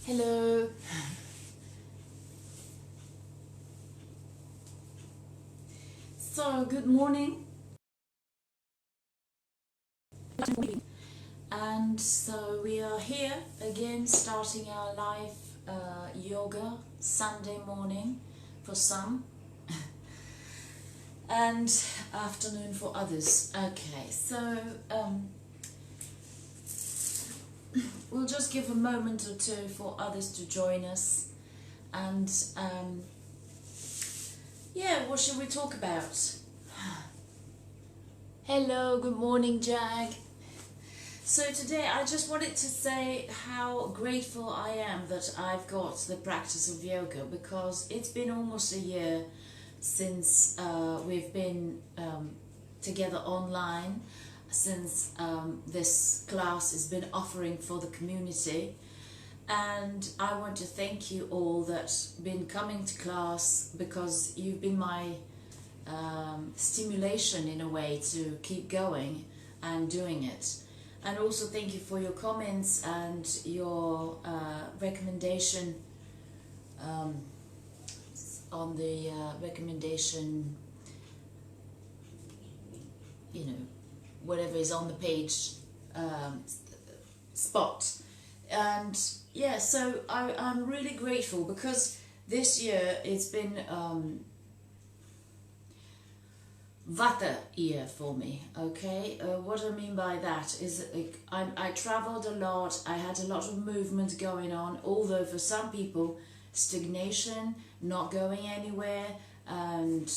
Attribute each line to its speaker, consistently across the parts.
Speaker 1: Hello. So, good morning. And so we are here again starting our live yoga Sunday morning for some and afternoon for others. Okay, so we'll just give a moment or two for others to join us. And yeah, what should we talk about? Hello, good morning, Jag. So today I just wanted to say how grateful I am that I've got the practice of yoga, because it's been almost a year since we've been together online, since this class has been offering for the community. And I want to thank you all that's been coming to class, because you've been my stimulation in a way to keep going and doing it. And also thank you for your comments and your recommendation on the recommendation, you know, whatever is on the page spot. And yeah, so I'm really grateful, because this year it's been Vata year for me, okay? What I mean by that is I traveled a lot, I had a lot of movement going on, although for some people stagnation, not going anywhere, and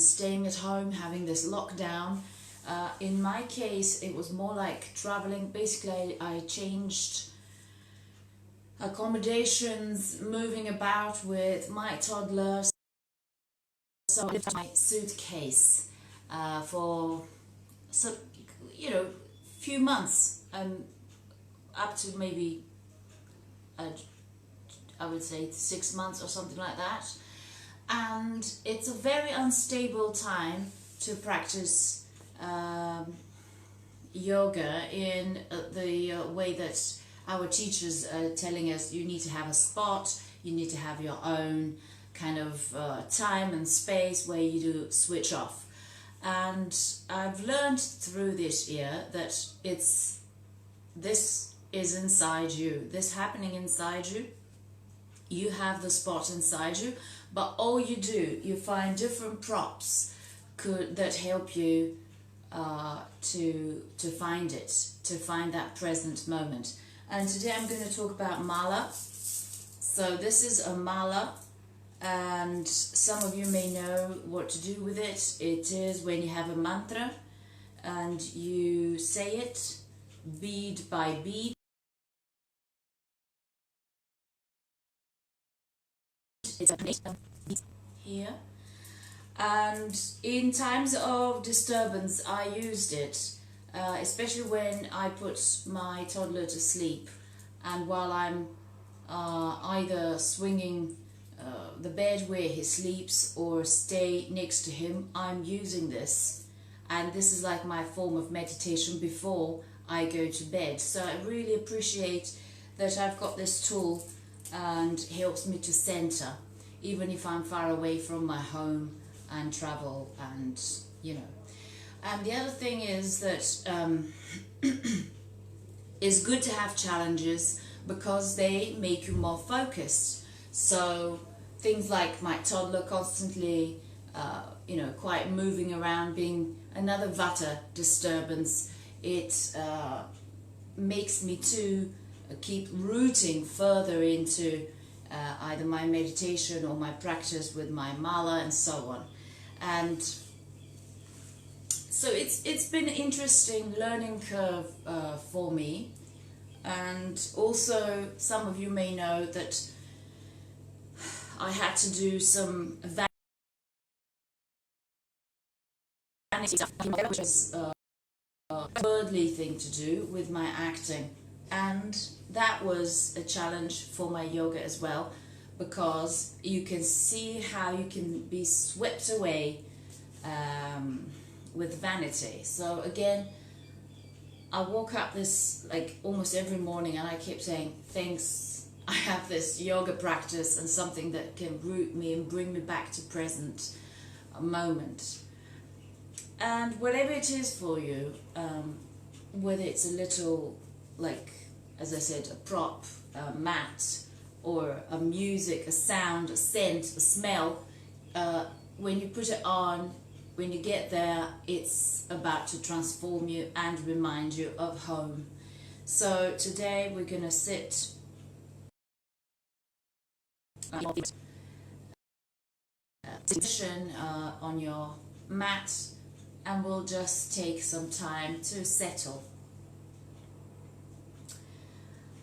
Speaker 1: staying at home, having this lockdown. In my case, it was more like traveling. Basically, I changed accommodations, moving about with my toddler. So I left my suitcase for few months, up to maybe I would say 6 months or something like that. And it's a very unstable time to practice yoga in the way that our teachers are telling us. You need to have a spot, you need to have your own kind of time and space where you do switch off. And I've learned through this year that this is inside you, this happening inside you. You have the spot inside you, but all you do, you find different props that help you to find it, to find that present moment. And today I'm going to talk about mala. So this is a mala, and some of you may know what to do with it. It is when you have a mantra and you say it bead by bead. It's here, and in times of disturbance I used it, especially when I put my toddler to sleep, and while I'm either swinging the bed where he sleeps or stay next to him, I'm using this, and this is like my form of meditation before I go to bed. So I really appreciate that I've got this tool, and helps me to center even if I'm far away from my home and travel, and and the other thing is that it's good to have challenges, because they make you more focused. So things like my toddler constantly quite moving around, being another vata disturbance, it makes me to keep rooting further into either my meditation or my practice with my mala and so on. And so it's been an interesting learning curve for me. And also, some of you may know that I had to do some vanity stuff, which is a worldly thing to do with my acting. And that was a challenge for my yoga as well, because you can see how you can be swept away with vanity. So again, I woke up this like almost every morning and I kept saying, thanks, I have this yoga practice and something that can root me and bring me back to present moment. And whatever it is for you, whether it's a little, like, as I said, a prop, a mat, or a music, a sound, a scent, a smell, when you put it on, when you get there, it's about to transform you and remind you of home. So today we're going to sit position on your mat, and we'll just take some time to settle.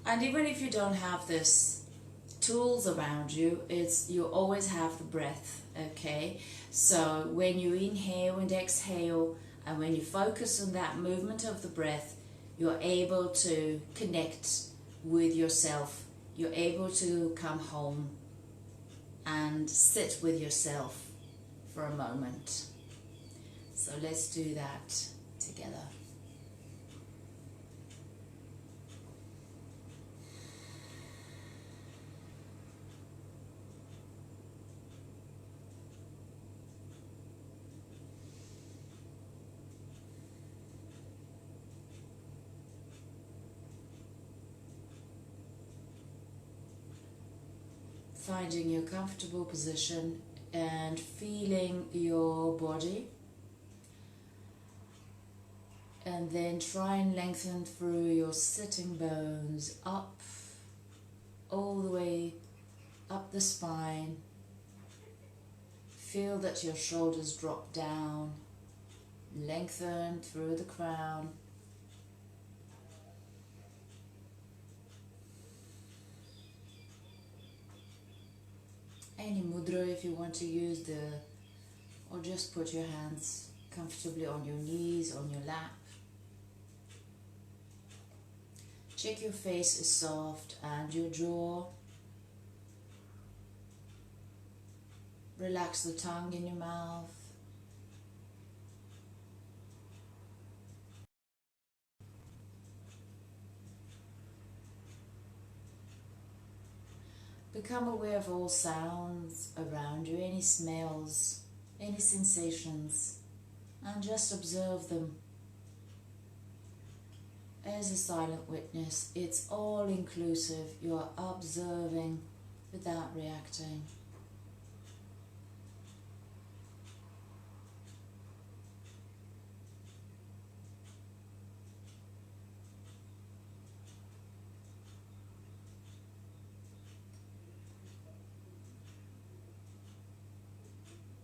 Speaker 1: And even if you don't have this tools around you, you always have the breath, okay? So when you inhale and exhale, and when you focus on that movement of the breath, you're able to connect with yourself. You're able to come home and sit with yourself for a moment. So let's do that together. Finding your comfortable position and feeling your body, and then try and lengthen through your sitting bones up, all the way up the spine. Feel that your shoulders drop down, lengthen through the crown. Any mudra if you want to use or just put your hands comfortably on your knees, on your lap. Check your face is soft and your jaw. Relax the tongue in your mouth. Become aware of all sounds around you, any smells, any sensations, and just observe them. As a silent witness, it's all inclusive. You are observing without reacting.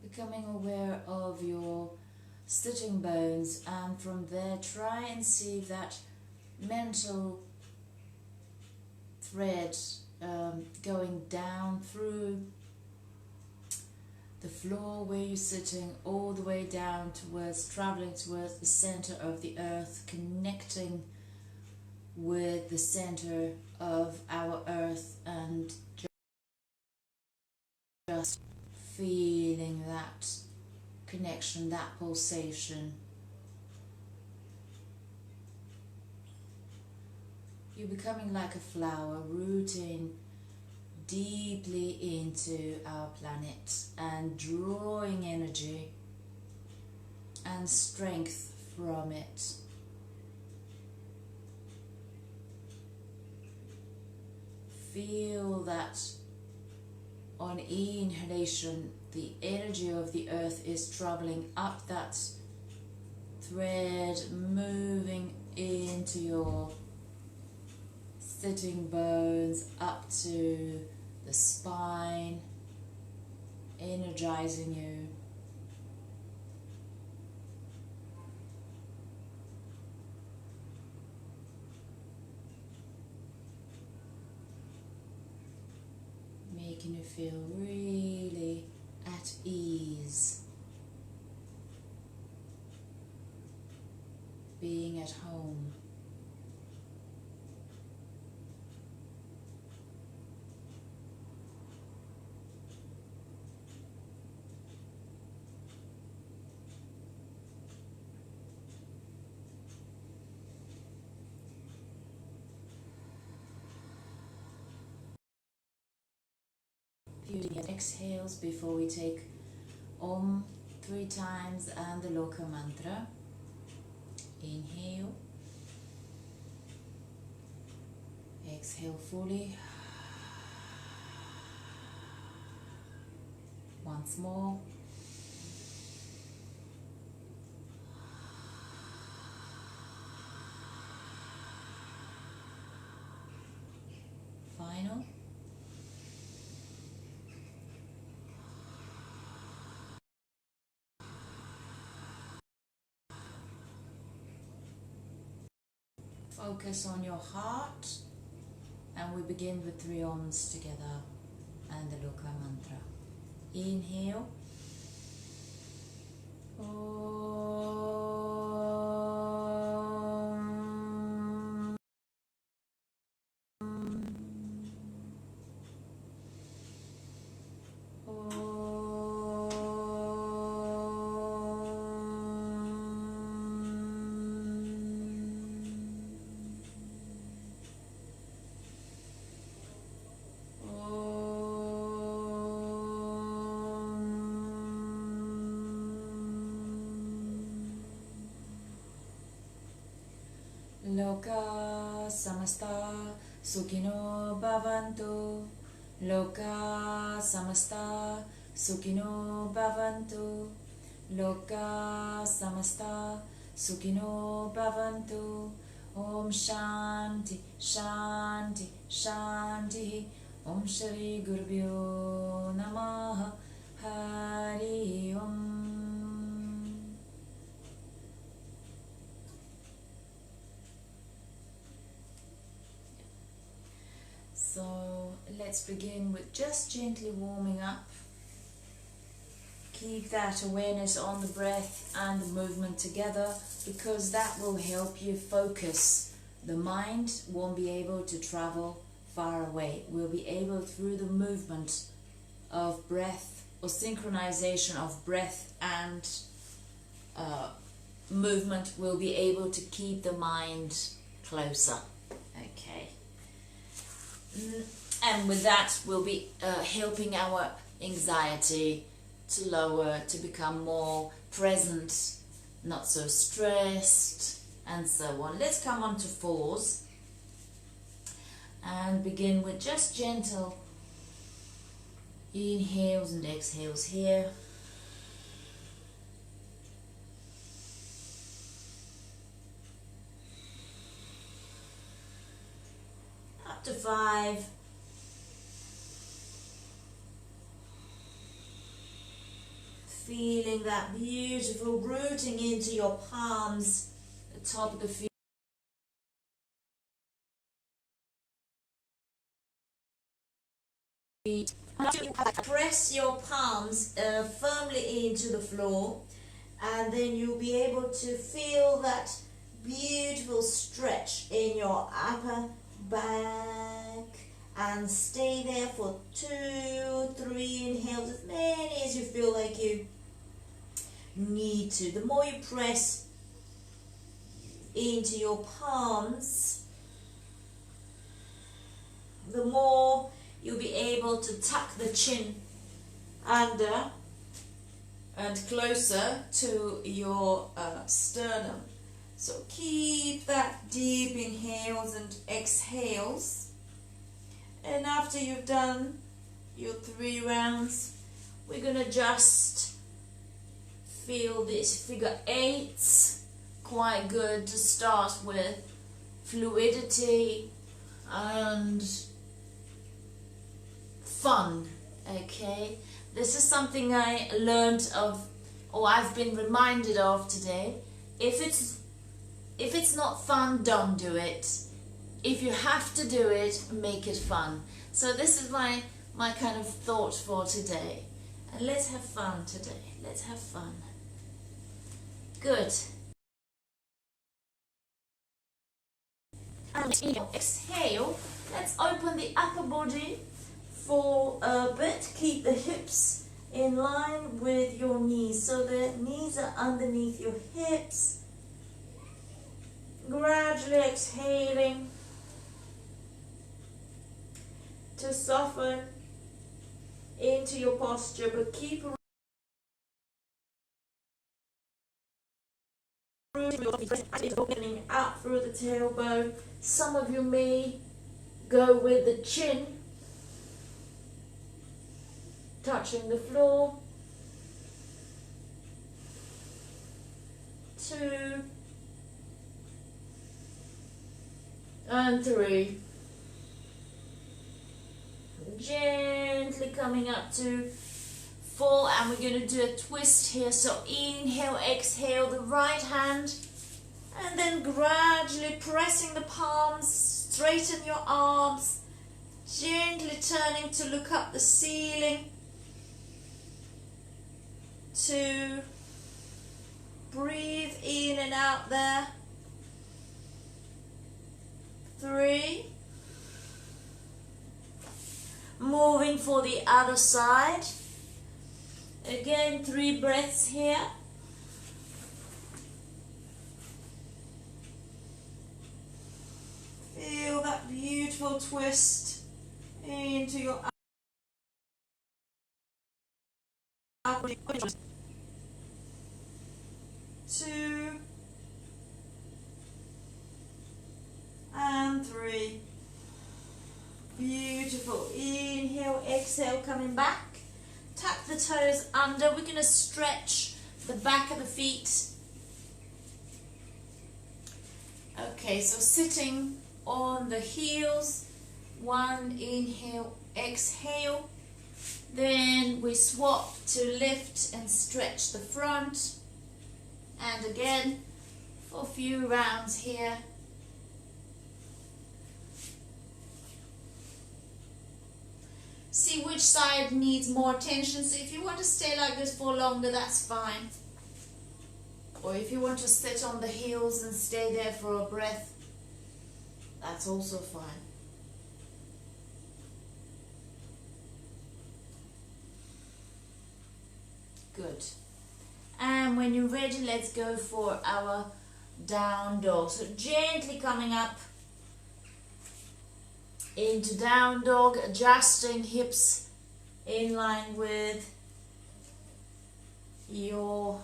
Speaker 1: Becoming aware of your sitting bones, and from there try and see that mental thread going down through the floor where you're sitting, all the way down towards, traveling towards the center of the earth, connecting with the center of our earth, and just feeling that connection, that pulsation. You're becoming like a flower, rooting deeply into our planet and drawing energy and strength from it. Feel that on inhalation, the energy of the earth is traveling up that thread, moving into your sitting bones, up to the spine, energizing you. Making you feel really at ease, being at home. few deep exhales before we take Om 3 times and the Loka mantra. Inhale. Exhale fully. Once more. Final. Focus on your heart, and we begin with 3 Oms together and the Loka mantra. Inhale. Loka samasta sukhino bhavantu. Loka samasta sukhino bhavantu. Loka samasta sukhino bhavantu. Om Shanti Shanti Shanti. Om Shri Gurubhyo Namaha. Hari Om. So let's begin with just gently warming up. Keep that awareness on the breath and the movement together, because that will help you focus. The mind won't be able to travel far away. We'll be able, through the movement of breath or synchronization of breath and movement, we'll be able to keep the mind closer. Okay. And with that, we'll be helping our anxiety to lower, to become more present, not so stressed, and so on. Let's come on to 4s and begin with just gentle inhales and exhales here. Up to 5. Feeling that beautiful rooting into your palms, the top of the feet. Press your palms firmly into the floor, and then you'll be able to feel that beautiful stretch in your upper back, and stay there for 2, 3 inhales, as many as you feel like you need to. The more you press into your palms, the more you'll be able to tuck the chin under and closer to your sternum. So keep that deep inhales and exhales. And after you've done your 3 rounds, we're going to just feel this figure 8s. Quite good to start with. Fluidity and fun. Okay, this is something I learned of, or I've been reminded of today. If it's not fun, don't do it. If you have to do it, make it fun. So this is my kind of thought for today. And let's have fun today. Let's have fun. Good. And exhale. Let's open the upper body for a bit. Keep the hips in line with your knees. So the knees are underneath your hips. Gradually exhaling to soften into your posture, but keep opening out through the tailbone. Some of you may go with the chin touching the floor. 2 and 3. Gently coming up to 4, and we're going to do a twist here. So inhale, exhale the right hand, and then gradually pressing the palms, straighten your arms, gently turning to look up the ceiling. 2, breathe in and out there. 3, moving for the other side. Again, 3 breaths here. Feel that beautiful twist into your upper. 2 and 3. Beautiful. Inhale, exhale, coming back. Tuck the toes under. We're going to stretch the back of the feet. Okay, so sitting on the heels. 1, inhale, exhale. Then we swap to lift and stretch the front. And again, for a few rounds here. See which side needs more attention. So if you want to stay like this for longer, that's fine. Or if you want to sit on the heels and stay there for a breath, that's also fine. Good. And when you're ready, let's go for our down dog. So gently coming up into down dog, adjusting hips in line with your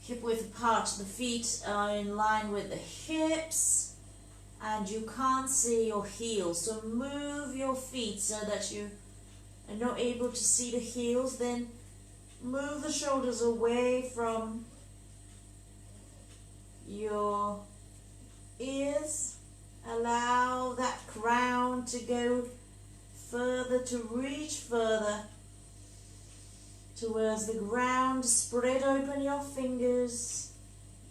Speaker 1: hip width apart. The feet are in line with the hips and you can't see your heels. So move your feet so that you are not able to see the heels. Then move the shoulders away from your ears. Allow that crown to go further, to reach further towards the ground. Spread open your fingers,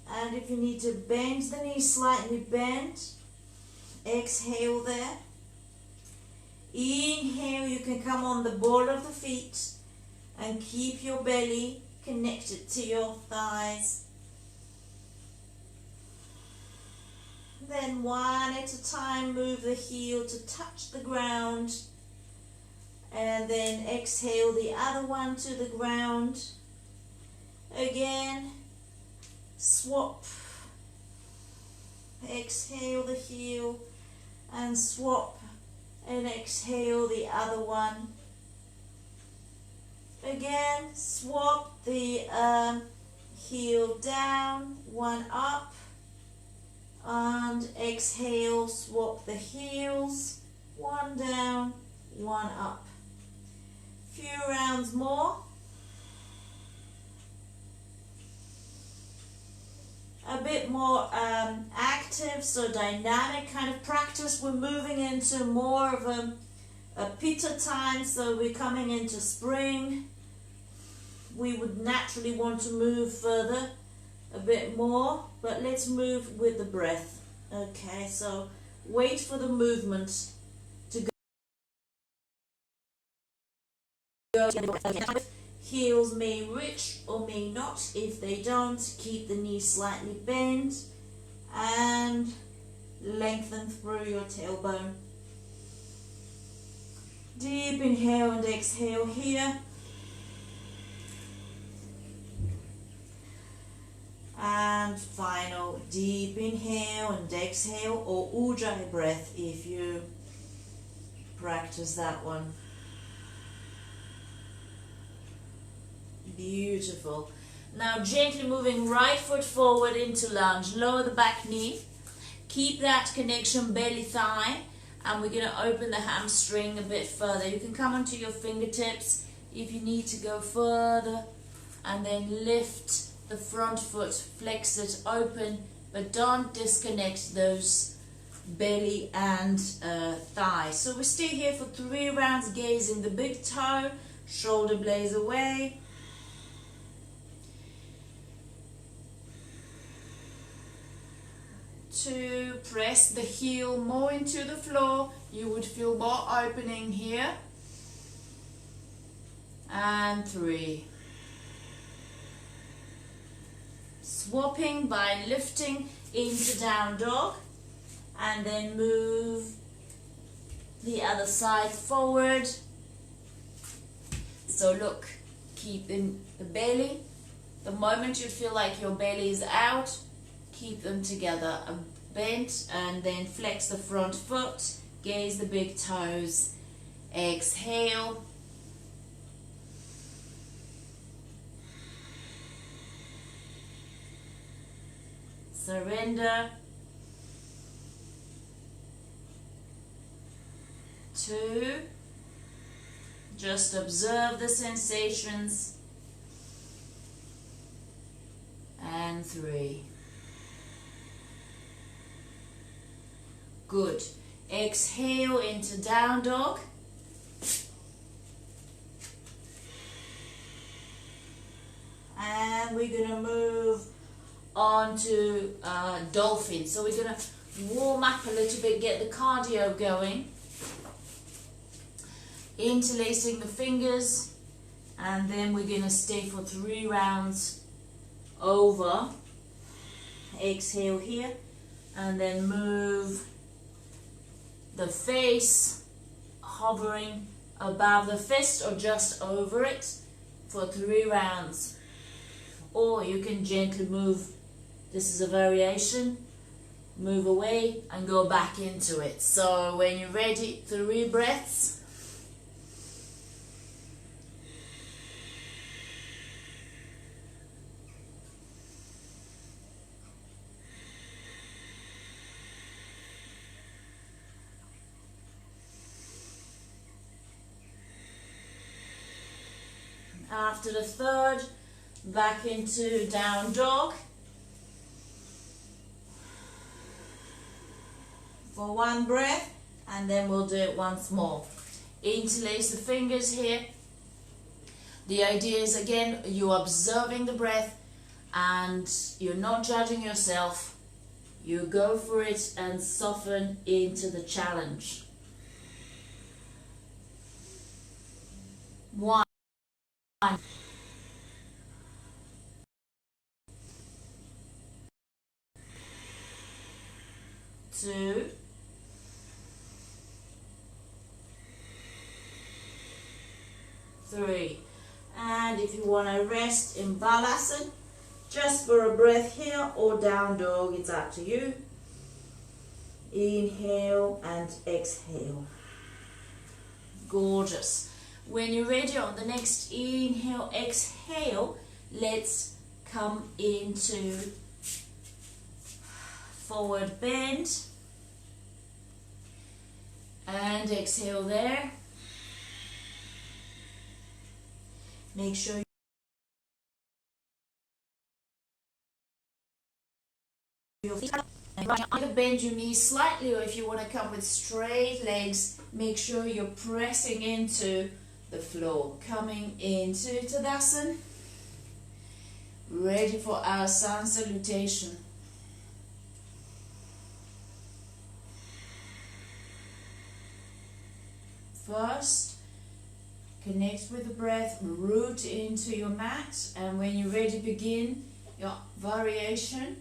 Speaker 1: and if you need to bend the knees slightly, bend. Exhale there. Inhale, you can come on the ball of the feet and keep your belly connected to your thighs. Then one at a time, move the heel to touch the ground. And then exhale the other one to the ground. Again, swap. Exhale the heel and swap. And exhale the other one. Again, swap the heel down, one up. And exhale, swap the heels, one down, one up. Few rounds more. A bit more active, so dynamic kind of practice. We're moving into more of a pitta time, so we're coming into spring. We would naturally want to move further a bit more, but let's move with the breath. Okay, so wait for the movement to go. Heels may reach or may not. If they don't, keep the knees slightly bent and lengthen through your tailbone. Deep inhale and exhale here. And final deep inhale and exhale, or ujjayi breath if you practice that one. Beautiful. Now gently moving right foot forward into lunge. Lower the back knee. Keep that connection belly thigh. And we're going to open the hamstring a bit further. You can come onto your fingertips if you need to go further. And then lift the front foot. Flex it open. But don't disconnect those belly and thigh. So we stay here for 3 rounds, gazing the big toe, shoulder blades away. To press the heel more into the floor, you would feel more opening here. And 3. Swapping by lifting into down dog. And then move the other side forward. So look, keep in the belly. The moment you feel like your belly is out, keep them together. Bent, and then flex the front foot. Gaze the big toes. Exhale. Surrender. 2. Just observe the sensations. And 3. Good. Exhale into down dog. And we're going to move on to dolphin. So we're going to warm up a little bit, get the cardio going. Interlacing the fingers, and then we're going to stay for 3 rounds over. Exhale here, and then move the face, hovering above the fist or just over it for 3 rounds. Or you can gently move, this is a variation, move away and go back into it. So when you're ready, 3 breaths. After the 3rd, back into down dog for 1 breath, and then we'll do it once more. Interlace the fingers here. The idea is, again, you're observing the breath and you're not judging yourself. You go for it and soften into the challenge. 1. 2. 3. And if you want to rest in balasana, just for a breath here or down dog, it's up to you. Inhale and exhale. Gorgeous. When you're ready on the next inhale, exhale, let's come into forward bend. And exhale there. Make sure your feet up. And either bend your knees slightly, or if you want to come with straight legs, make sure you're pressing into the floor. Coming into Tadasana. Ready for our sun salutation. First, connect with the breath, root into your mat, and when you're ready, begin your variation.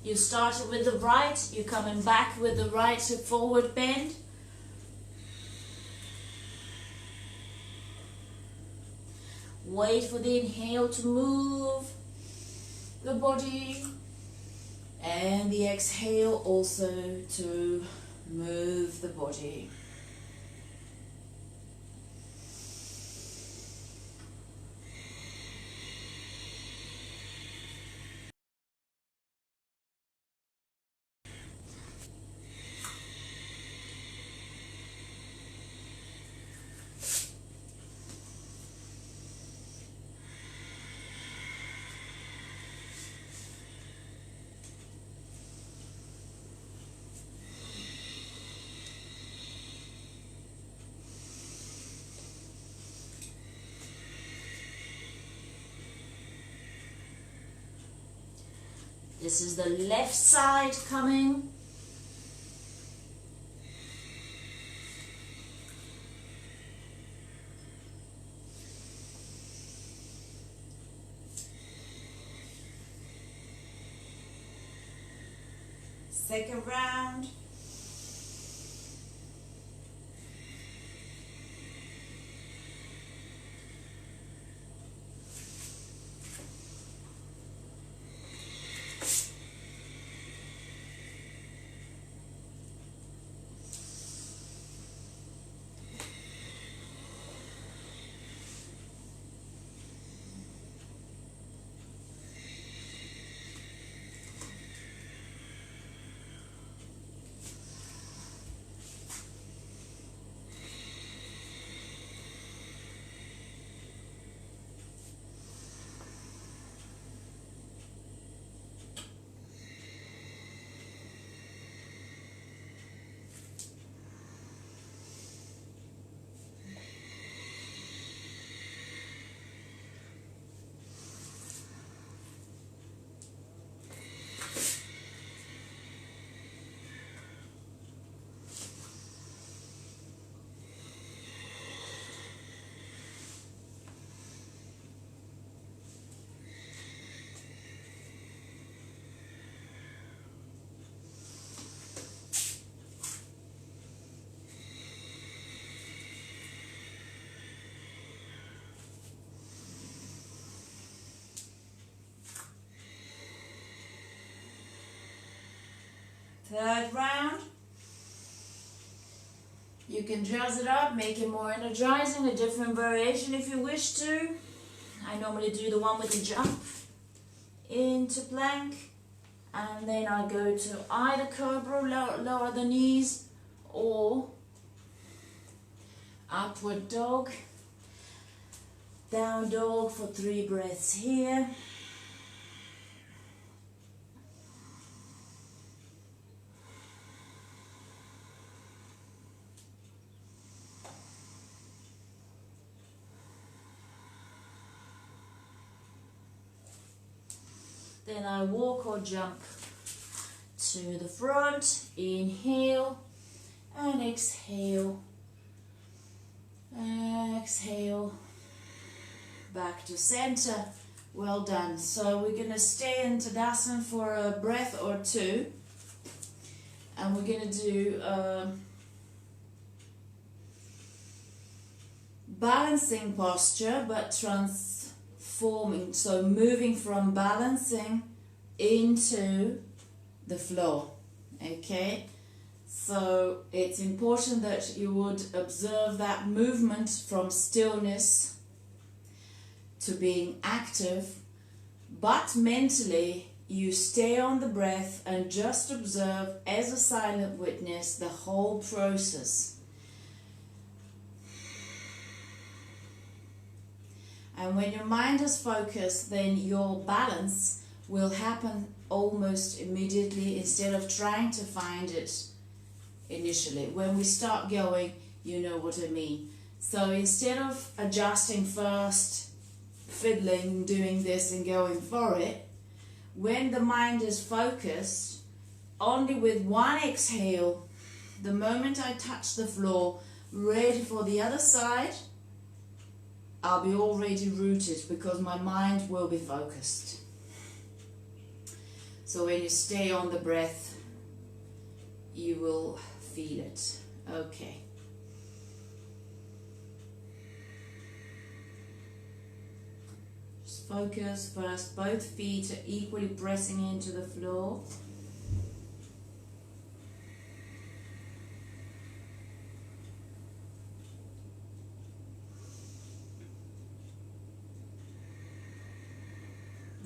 Speaker 1: You started with the right, you're coming back with the right hip forward bend. Wait for the inhale to move the body, and the exhale also to move the body. This is the left side coming. Second round. Third round. You can jazz it up, make it more energizing, a different variation if you wish to. I normally do the one with the jump into plank, and then I go to either cobra, lower the knees, or upward dog, down dog for 3 breaths here. Then I walk or jump to the front, inhale and exhale, exhale, back to center. Well done. So we're going to stay in Tadasana for a breath or two, and we're going to do balancing posture, but transforming, so moving from balancing into the floor. Okay, so it's important that you would observe that movement from stillness to being active, but mentally you stay on the breath and just observe as a silent witness the whole process. And when your mind is focused, then your balance will happen almost immediately instead of trying to find it initially. When we start going, you know what I mean. So instead of adjusting first, fiddling, doing this and going for it, when the mind is focused, only with one exhale, the moment I touch the floor, ready for the other side, I'll be already rooted because my mind will be focused. So when you stay on the breath, you will feel it. Okay. Just focus first. Both feet are equally pressing into the floor.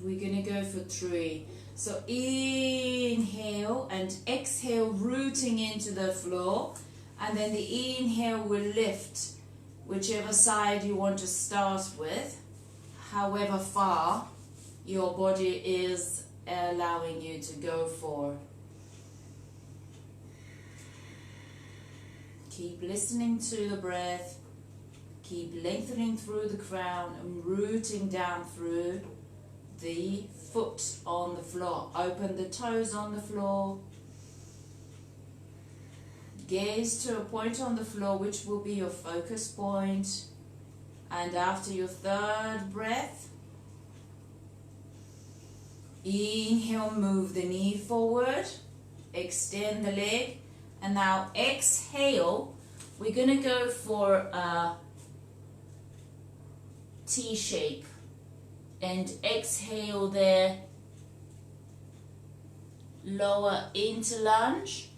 Speaker 1: We're going to go for 3. So inhale and exhale, rooting into the floor. And then the inhale will lift whichever side you want to start with, however far your body is allowing you to go for. Keep listening to the breath. Keep lengthening through the crown and rooting down through the foot on the floor. Open the toes on the floor. Gaze to a point on the floor which will be your focus point. And after your 3rd breath, inhale, move the knee forward, extend the leg, and now exhale. We're going to go for a T shape. And exhale there, lower into lunge.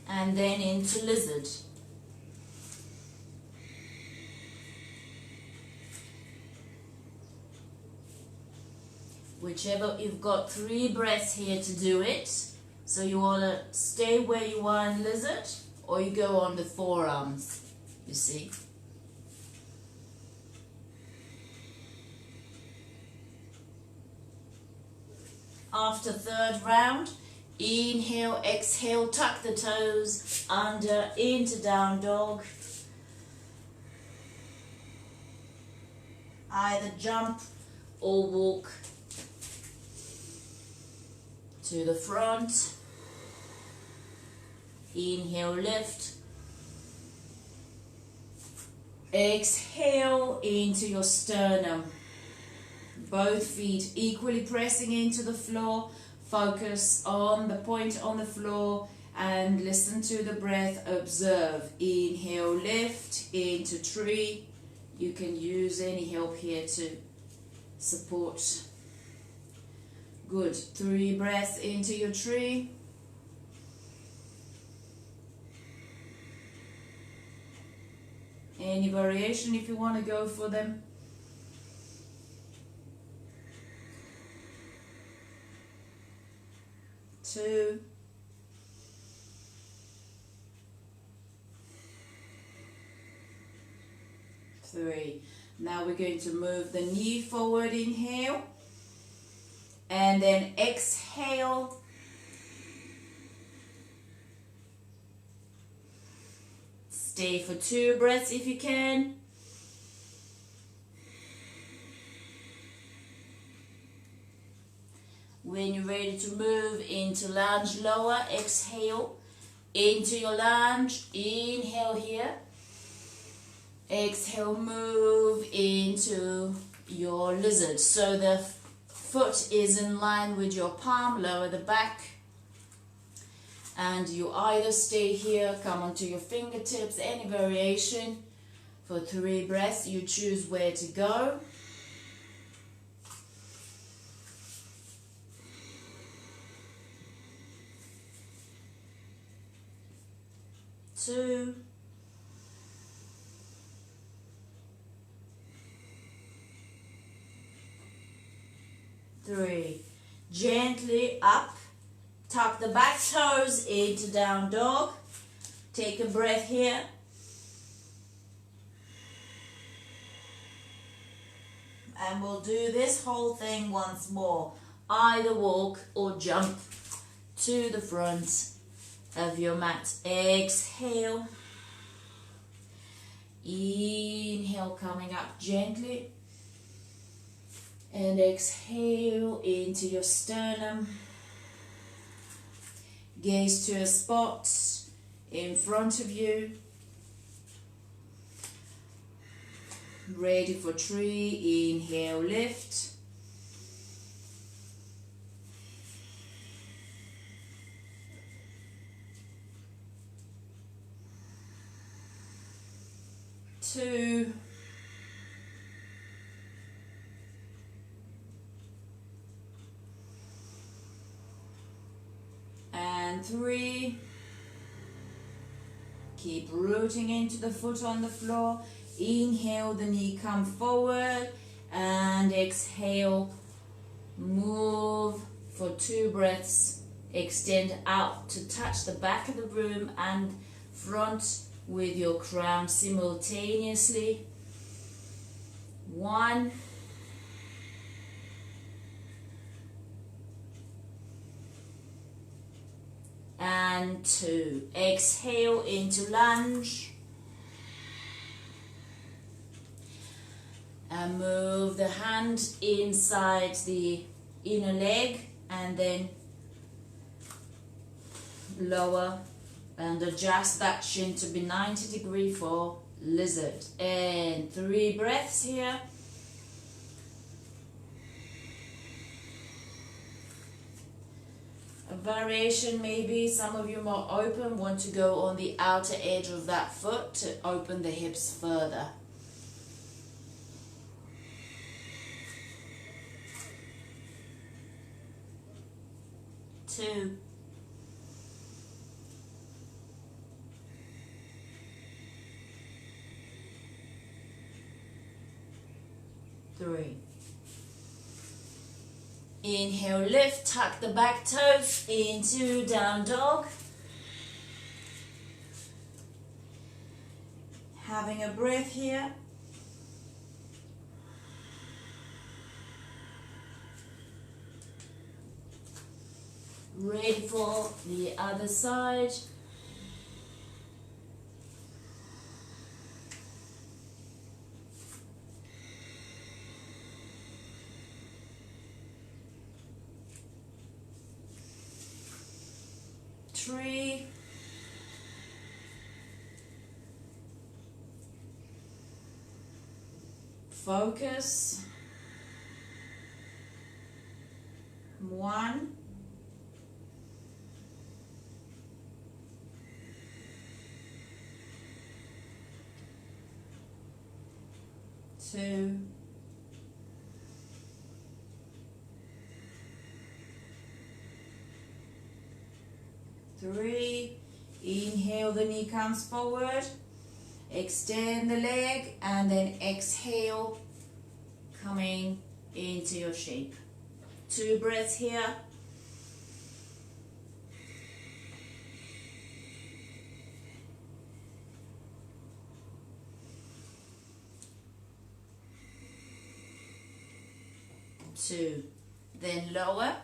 Speaker 1: And then into lizard. Whichever, you've got 3 breaths here to do it. So you want to stay where you are in lizard, or you go on the forearms. You see? After 3rd round, inhale, exhale, tuck the toes under into down dog. Either jump or walk to the front. Inhale, lift. Exhale into your sternum. Both feet equally pressing into the floor. Focus on the point on the floor and listen to the breath. Observe. Inhale, lift into tree. You can use any help here to support. Good. 3 breaths into your tree. Any variation if you want to go for them. Two. 3. Now we're going to move the knee forward, inhale. And then exhale. Stay for 2 breaths if you can. When you're ready to move into lunge, lower, exhale. Into your lunge, inhale here. Exhale, move into your lizard. So the foot is in line with your palm, lower the back. And you either stay here, come onto your fingertips, any variation. For 3 breaths, you choose where to go. 2. 3. Gently up. Tuck the back toes into down dog. Take a breath here. And we'll do this whole thing once more. Either walk or jump to the front of your mat. Exhale. Inhale, coming up gently. And exhale into your sternum. Gaze to a spot in front of you. Ready for 3. Inhale, lift. 2. And 3. Keep rooting into the foot on the floor. Inhale, the knee come forward, and exhale, move for 2 breaths. Extend out to touch the back of the room and front with your crown simultaneously. 1. And 2. Exhale into lunge. And move the hand inside the inner leg and then lower and adjust that shin to be 90 degrees for lizard. And 3 breaths here. A variation, maybe some of you more open want to go on the outer edge of that foot to open the hips further. 2. 3. Inhale, lift, tuck the back toes into down dog. Having a breath here. Ready for the other side. Three. Focus. 1. 2. 3. Inhale, the knee comes forward. Extend the leg and then exhale, coming into your shape. 2 breaths here. Two. Then lower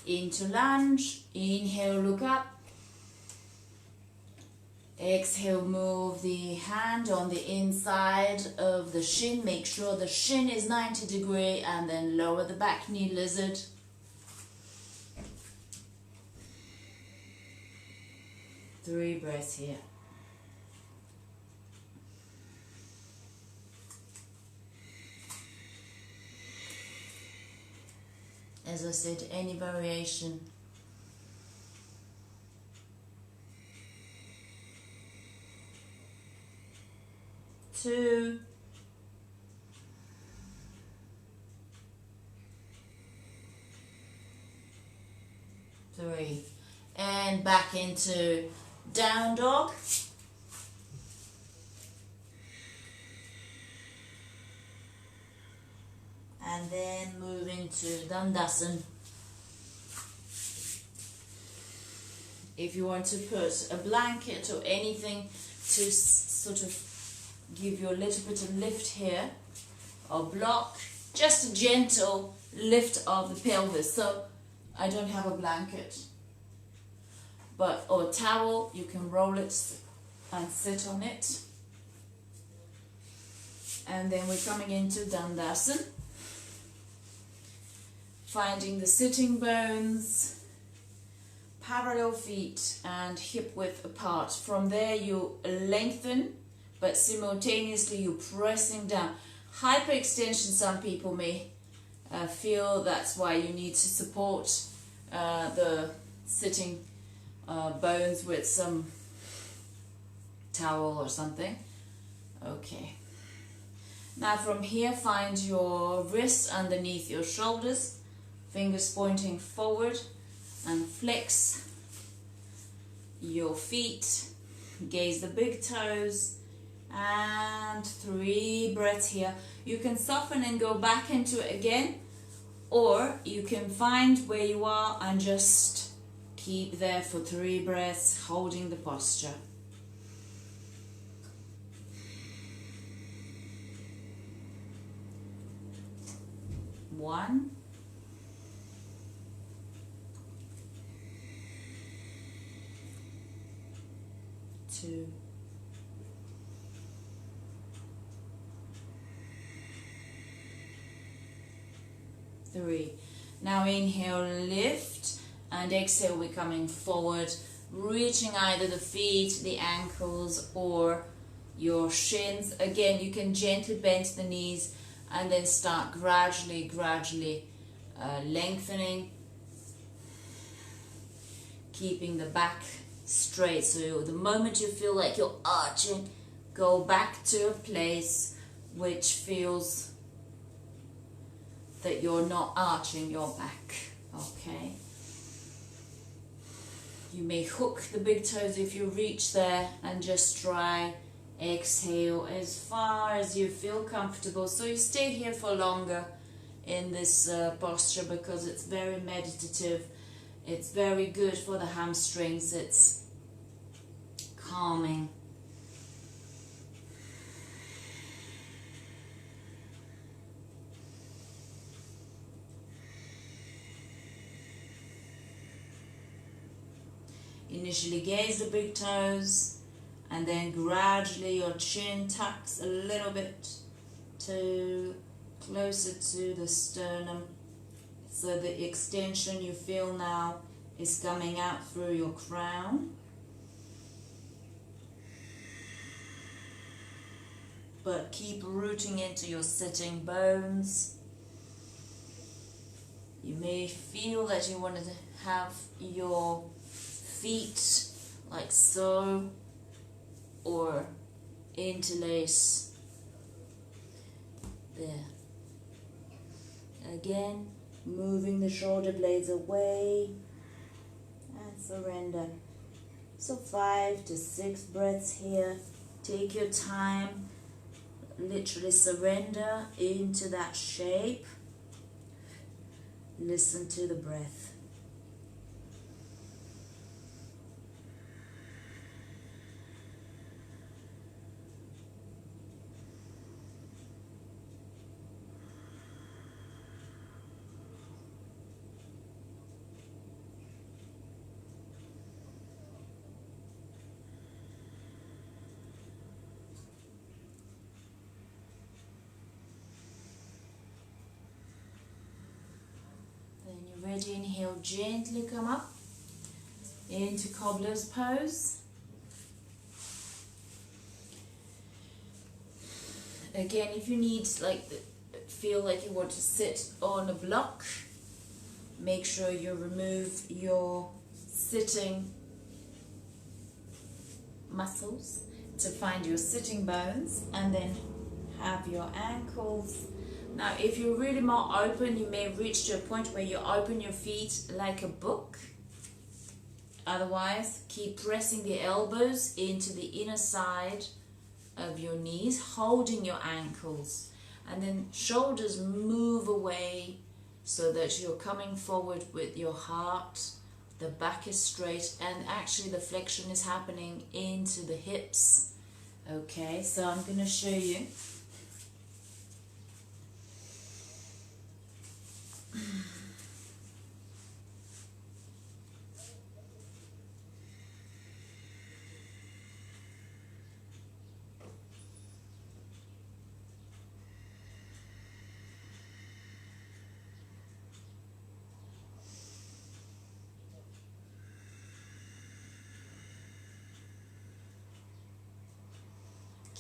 Speaker 1: into lunge. Inhale, look up. Exhale, move the hand on the inside of the shin. Make sure the shin is 90 degrees and then lower the back knee, lizard. Three breaths here. As I said, any variation. Two. Three. And back into down dog. And then move into Dandasana. If you want to put a blanket or anything to sort of give you a little bit of lift here, or block, just a gentle lift of the pelvis. So I don't have a blanket, but or a towel, you can roll it and sit on it. And then we're coming into Dandasana. Finding the sitting bones, parallel feet and hip width apart. From there you lengthen but simultaneously you're pressing down. Hyperextension, some people may feel that's why you need to support the sitting bones with some towel or something. Okay. Now from here, find your wrists underneath your shoulders, fingers pointing forward, and flex your feet. Gaze the big toes, and 3 breaths here. You can soften and go back into it again, or you can find where you are and just keep there for 3 breaths, holding the posture. One, 2, 3. Now inhale, lift, and exhale, we're coming forward, reaching either the feet, the ankles, or your shins. Again, you can gently bend the knees and then start gradually lengthening, keeping the back straight. So the moment you feel like you're arching, go back to a place which feels that you're not arching your back. Okay. You may hook the big toes if you reach there, and just try exhale as far as you feel comfortable. So you stay here for longer in this posture because it's very meditative. It's very good for the hamstrings. It's calming. Initially gaze the big toes, and then gradually your chin tucks a little bit to closer to the sternum. So the extension you feel now is coming out through your crown. But keep rooting into your sitting bones. You may feel that you want to have your feet like so, or interlace there. Again, moving the shoulder blades away and surrender. So 5 to 6 breaths here. Take your time, literally surrender into that shape. Listen to the breath. Ready, inhale, gently come up into cobbler's pose. Again, if you need, feel like you want to sit on a block, make sure you remove your sitting muscles to find your sitting bones, and then have your ankles. Now, if you're really more open, you may reach to a point where you open your feet like a book. Otherwise, keep pressing the elbows into the inner side of your knees, holding your ankles. And then shoulders move away so that you're coming forward with your heart. The back is straight, and actually the flexion is happening into the hips. Okay, so I'm going to show you.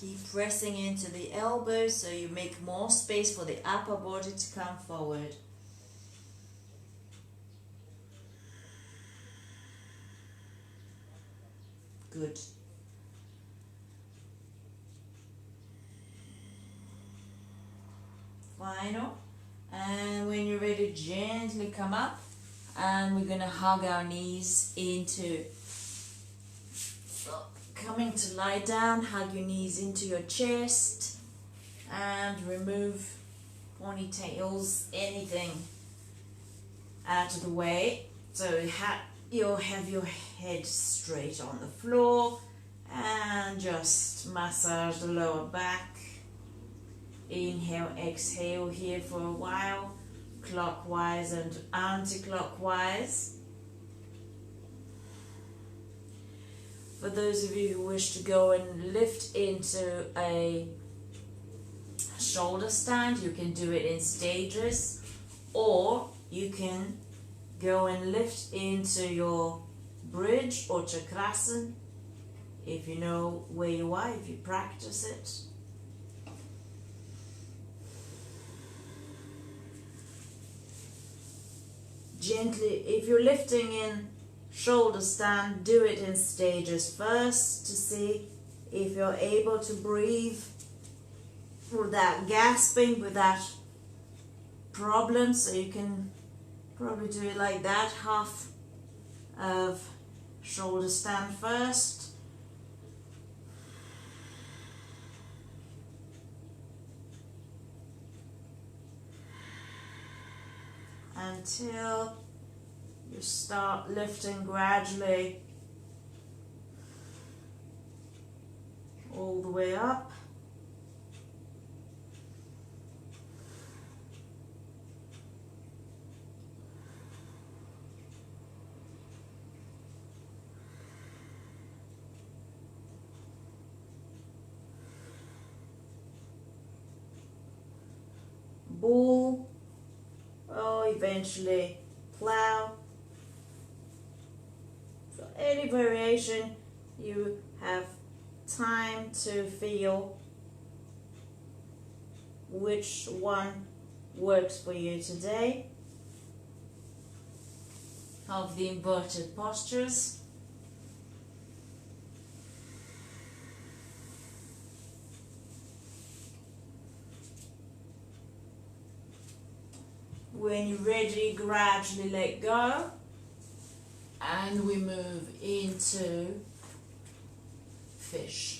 Speaker 2: Keep pressing into the elbows so you make more space for the upper body to come forward. Good. Final. And when you're ready, gently come up. And we're going to hug our knees into, coming to lie down, hug your knees into your chest and remove ponytails, anything out of the way. So you'll have your head straight on the floor and just massage the lower back. Inhale, exhale here for a while, clockwise and anti-clockwise. For those of you who wish to go and lift into a shoulder stand, you can do it in stages, or you can go and lift into your bridge or chakrasana if you know where you are, if you practice it. Gently, if you're lifting in shoulder stand, do it in stages first to see if you're able to breathe without gasping, without problems. So you can probably do it like that, half of shoulder stand first. Until you start lifting gradually all the way up. Bull, eventually plow. So any variation, you have time to feel which one works for you today of the inverted postures. When you're ready, gradually let go, and we move into fish.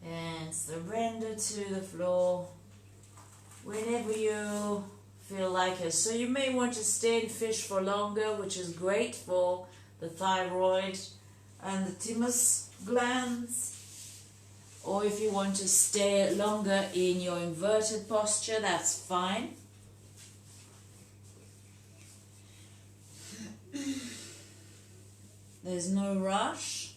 Speaker 2: And surrender to the floor whenever you feel like it. So you may want to stay in fish for longer, which is great for the thyroid and the thymus glands. Or if you want to stay longer in your inverted posture, that's fine. There's no rush.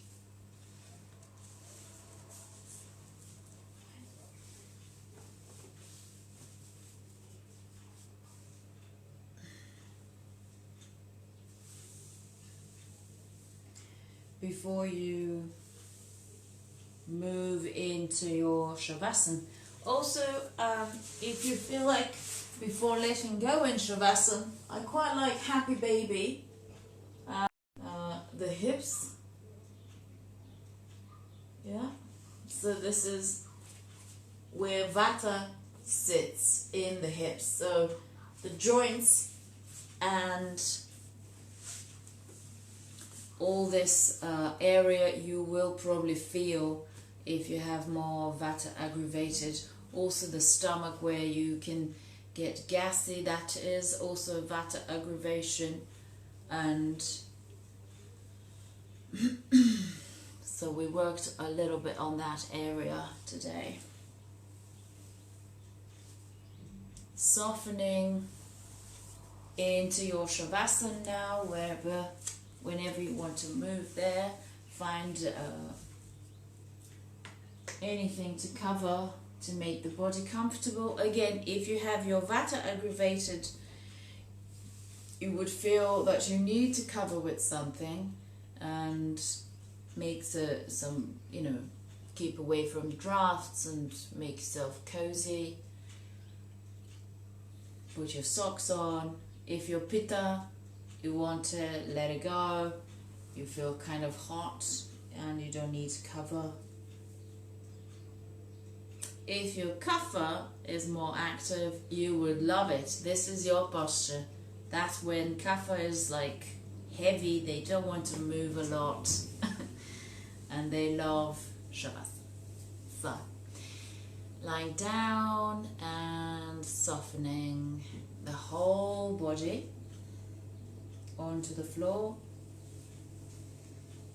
Speaker 2: Before you move into your Shavasana. Also, if you feel like before letting go in Shavasana, I quite like Happy Baby. The hips. Yeah. So this is where Vata sits in the hips. So the joints
Speaker 1: And all this area you will probably feel if you have more vata aggravated. Also the stomach where you can get gassy, that is also vata aggravation. And so we worked a little bit on that area today. Softening into your shavasana now, whenever you want to move there, find anything to cover to make the body comfortable. Again, if you have your vata aggravated, you would feel that you need to cover with something and make some, keep away from drafts and make yourself cozy. Put your socks on. If you're pitta, you want to let it go, you feel kind of hot and you don't need to cover. If your kapha is more active, you would love it. This is your posture. That's when kapha is like heavy, they don't want to move a lot and they love shavasana. So, lying down and softening the whole body onto the floor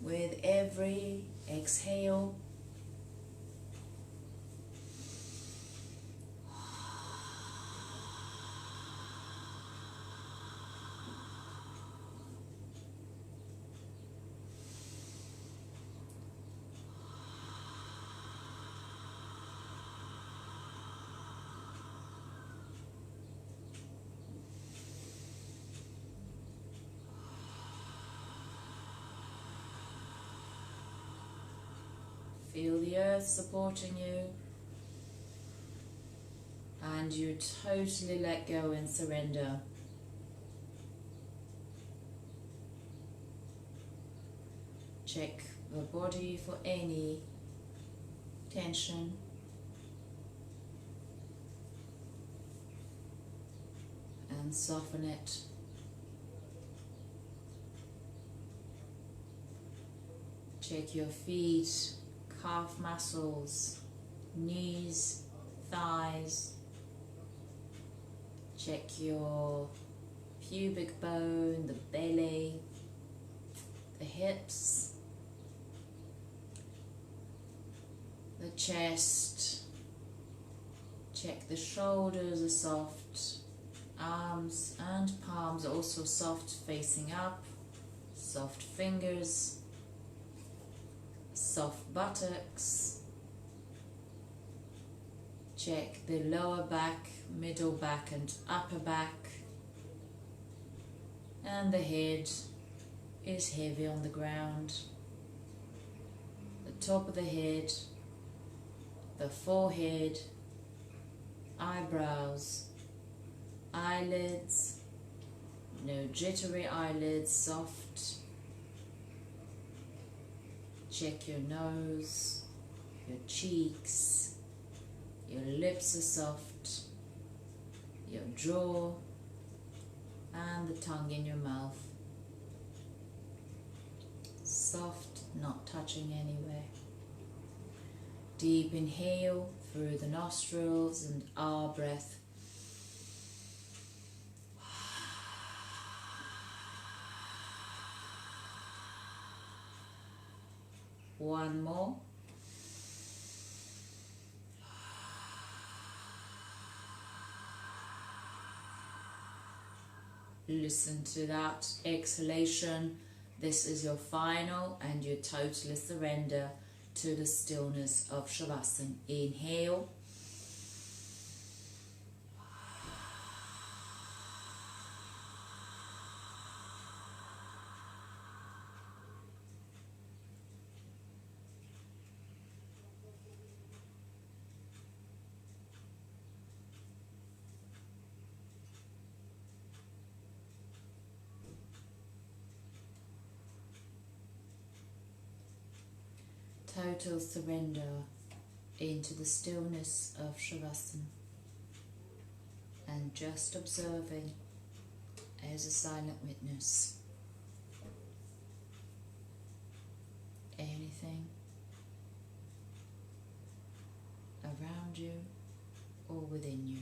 Speaker 1: with every exhale. Feel the earth supporting you, and you totally let go and surrender. Check the body for any tension. And soften it. Check your feet, calf muscles, knees, thighs. Check your pubic bone, the belly, the hips, the chest. Check the shoulders are soft, arms and palms also soft facing up, soft fingers, soft buttocks. Check the lower back, middle back and upper back. And the head is heavy on the ground. The top of the head, the forehead, eyebrows, eyelids, no jittery eyelids, soft. Check your nose, your cheeks, your lips are soft, your jaw, and the tongue in your mouth. Soft, not touching anywhere. Deep inhale through the nostrils and our breath. One more. Listen to that exhalation. This is your final, and you totally surrender to the stillness of Shavasana. Inhale. Total surrender into the stillness of Shavasana, and just observing as a silent witness. Anything around you or within you.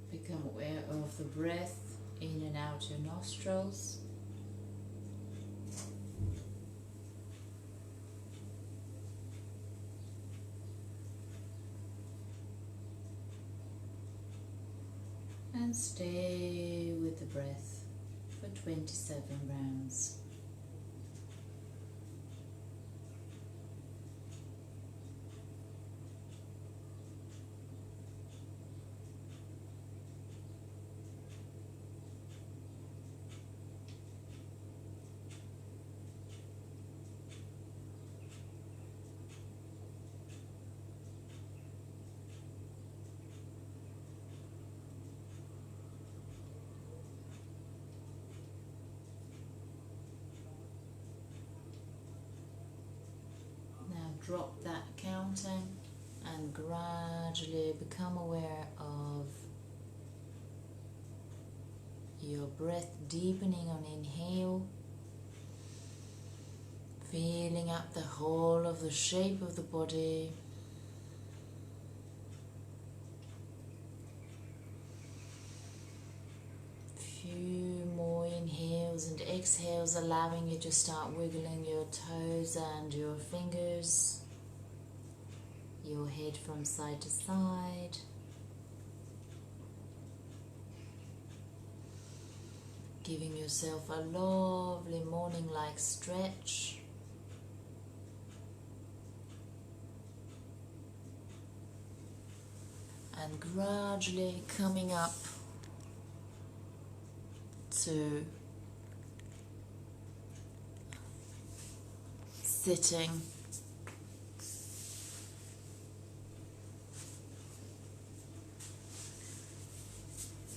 Speaker 1: Become aware of the breath in and out your nostrils. And stay with the breath for 27 rounds. Drop that counting and gradually become aware of your breath deepening on inhale, feeling up the whole of the shape of the body. Few more inhales and exhales, allowing you to start wiggling your toes and your fingers, your head from side to side. Giving yourself a lovely morning-like stretch. And gradually coming up to sitting.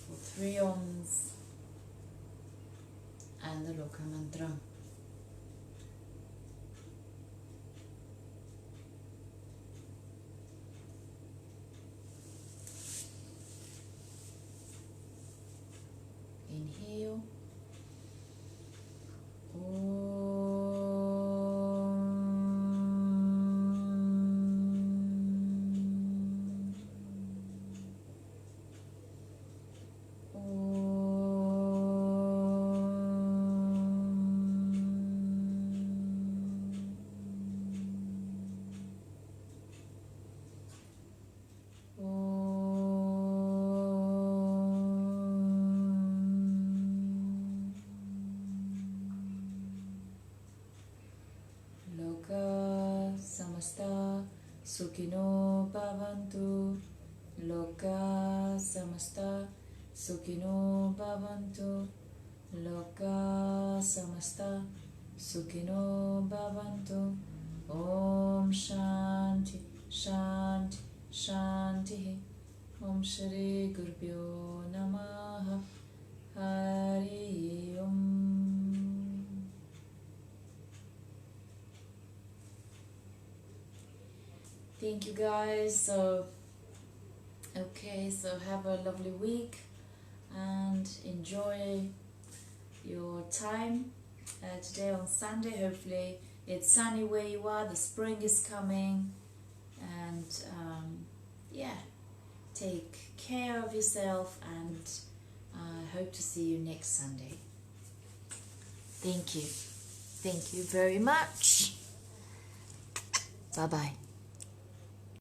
Speaker 1: For 3 Oms and the Loka mantra. Inhale. Sukhino bhavantu, loka samasta sukhino bhavantu, loka samasta sukhino bhavantu. Om Shanti Shanti Shanti. Om Shri Gurubhyo Namaha. Hari Om. Thank you guys. So have a lovely week and enjoy your time today on Sunday. Hopefully it's sunny where you are, the spring is coming, and yeah, take care of yourself, and I hope to see you next Sunday.
Speaker 2: Thank you. Thank you very much. Bye-bye.